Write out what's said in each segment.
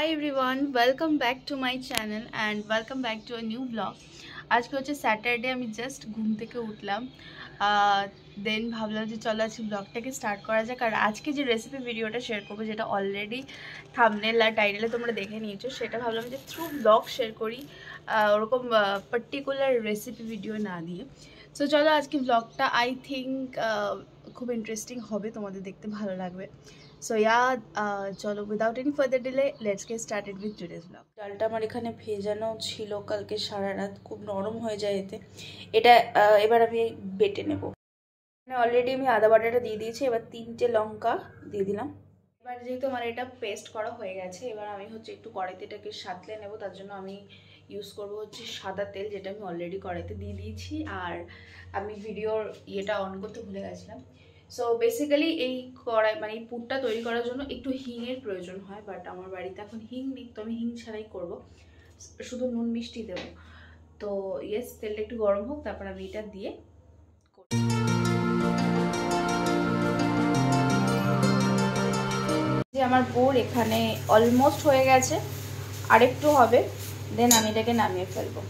Hi everyone, welcome back to my channel and welcome back to a new vlog. आज के होच्छे Saturday আমি just ঘুম থেকে উঠলাম দেন ভাবলাম যে চলো আজকে ব্লগটাকে স্টার্ট করা যাক। আর আজকে যে রেসিপি ভিডিওটা শেয়ার করবো যেটা অলরেডি থাম্বনেল আর টাইটেলে তোমরা দেখে নিয়েছো, সেটা ভাবলাম যে থ্রু ব্লগ শেয়ার করি, ওরকম পার্টিকুলার রেসিপি ভিডিও না দিয়ে। সো চলো আজকে ব্লগটা আই থিঙ্ক খুব ইন্টারেস্টিং হবে, তোমাদের দেখতে ভালো লাগবে। সো চলো without any further delay let's get started with today's blog. ডালটা আমার এখানে ভেজানো ছিল কালকে সারা রাত, খুব নরম হয়ে যায় এতে। এটা এবার আমি বেটে নেব। অলরেডি আমি আদা বাটাটা দিয়ে দিয়েছি, এবার 3টে লঙ্কা দিয়ে দিলাম। এবার যেহেতু আমার এটা পেস্ট করা হয়ে গেছে, এবার আমি একটু কড়াইতে এটাকে সাঁতলে নেব। তার জন্য আমি ইউজ করবো সাদা তেল, যেটা আমি অলরেডি কড়াইতে দিয়ে দিয়েছি। আর আমি ভিডিওর ইয়েটা অন করতে ভুলে গেছিলাম। সো বেসিক্যালি এই কড়াই এই পুরটা তৈরি করার জন্য একটু হিংয়ের প্রয়োজন হয়, বাট আমার বাড়িতে এখন হিং নেই, তো আমি হিং ছাড়াই করব, শুধু নুন মিষ্টি দেবো। তো ইয়েস, তেলটা একটু গরম হোক, তারপর আমি এটা দিয়ে যে আমার পুর এখানে অলমোস্ট হয়ে গেছে, আরেকটু হবে, দেন আমি এটাকে নামিয়ে ফেলবো।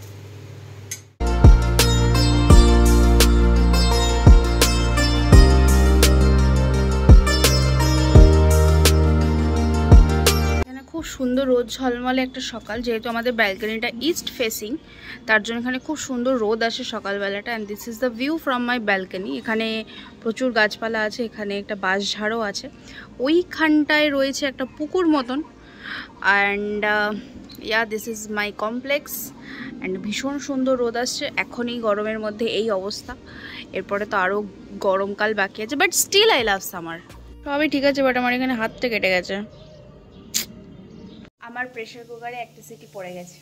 খুব সুন্দর রোদ ঝলমলে একটা সকাল, যেহেতু আমাদের ব্যালকনিটা ইস্ট ফেসিং, তার জন্য এখানে খুব সুন্দর রোদ আসে সকালবেলাটা। And this is the view from my balcony. এখানে প্রচুর গাছপালা আছে, এখানে একটা বাঁশঝাড়ও আছে, ওইখানটায় রয়েছে একটা পুকুর মতন। And this is my complex. And ভীষণ সুন্দর রোদ আসছে এখনই, গরমের মধ্যে এই অবস্থা। এরপরে তো আরও গরমকাল বাকি আছে, but still I love summer. সবই ঠিক আছে, বাট আমার এখানে হাতটা কেটে গেছে। আমার প্রেসার কুকারে একটা সিটি পড়ে গেছে,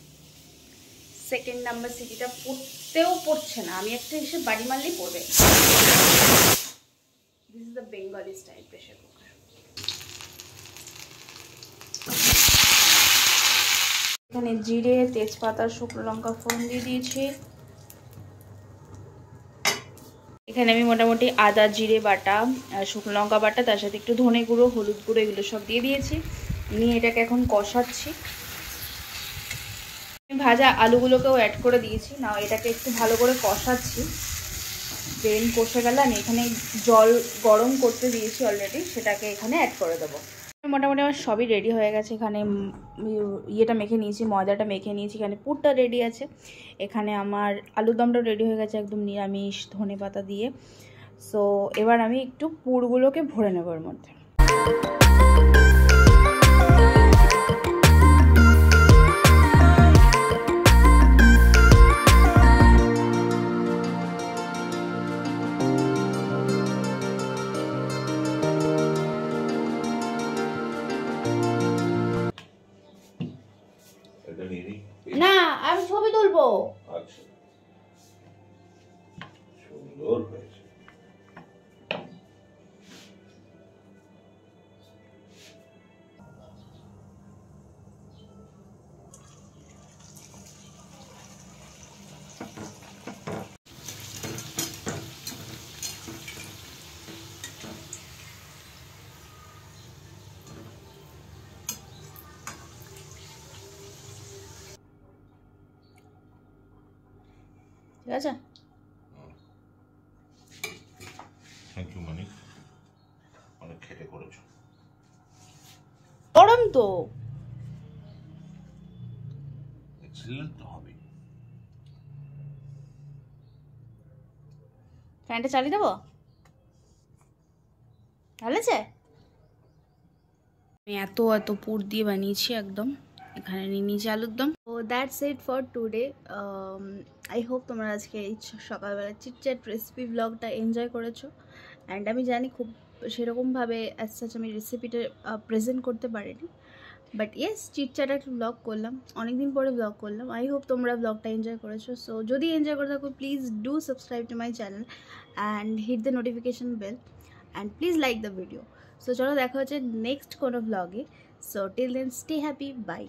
সেকেন্ড নাম্বার সিটিটা পড়তেও পড়ছে না, আমি একটা এসে বাড়ি মারলেই পড়বে। This is the Bengali style pressure cooker. এখানে জিরে, তেজপাতা, শুকনো লঙ্কা ফোড়ন দিয়ে দিয়েছি। এখানে আমি মোটামুটি আদা জিরে বাটা, শুকনো লঙ্কা বাটা, তার সাথে একটু ধনে গুঁড়ো, হলুদ গুঁড়ো, এগুলো সব দিয়ে দিয়েছি। নিয়ে এটাকে এখন কষাচ্ছি। ভাজা আলুগুলোকেও অ্যাড করে দিয়েছি, নাও এটাকে একটু ভালো করে কষাচ্ছি। দেন কষে গেলে আমি এখানে জল গরম করতে দিয়েছি অলরেডি, সেটাকে এখানে অ্যাড করে দেবো। মোটামুটি আমার সবই রেডি হয়ে গেছে। এখানে ইয়েটা মেখে নিয়েছি, ময়দাটা মেখে নিয়েছি, এখানে পুরটা রেডি আছে। এখানে আমার আলুর দমটাও রেডি হয়ে গেছে একদম নিরামিষ ধনে পাতা দিয়ে। সো এবার আমি একটু পুরগুলোকে ভরে নেব এর মধ্যে। না, আমি ছবি তুলবো। আচ্ছা, সুন্দর হয়েছে। ঠিক আছে, থ্যাংক ইউ মানিক, অনেক খেটে করেছো। গরম তো, এক্সিলেন্ট তো হবে। ফ্যানটা চালিয়ে দেবো, ভালো আছে। আমি এত পুর দিয়ে বানিয়েছি একদম। এখানে নিয়ে নিয়েছি আলুর দম। তো that's it for today. I hope তোমরা আজকে এই সকালবেলা চিটচ্যাট রেসিপি ব্লগটা এনজয় করেছো। অ্যান্ড আমি জানি খুব সেরকমভাবে অ্যাজ সাচ আমি রেসিপিটা প্রেজেন্ট করতে পারিনি, বাট ইয়েস চিটচ্যাট একটা ব্লগ করলাম, অনেকদিন পরে ব্লগ করলাম। আই হোপ তোমরা ব্লগটা এনজয় করেছো। সো যদি এনজয় করে থাকো, please do subscribe to my channel and hit the notification bell and please like the video. So চলো দেখা হচ্ছে নেক্সট কোনো ব্লগে। So till then stay happy, by.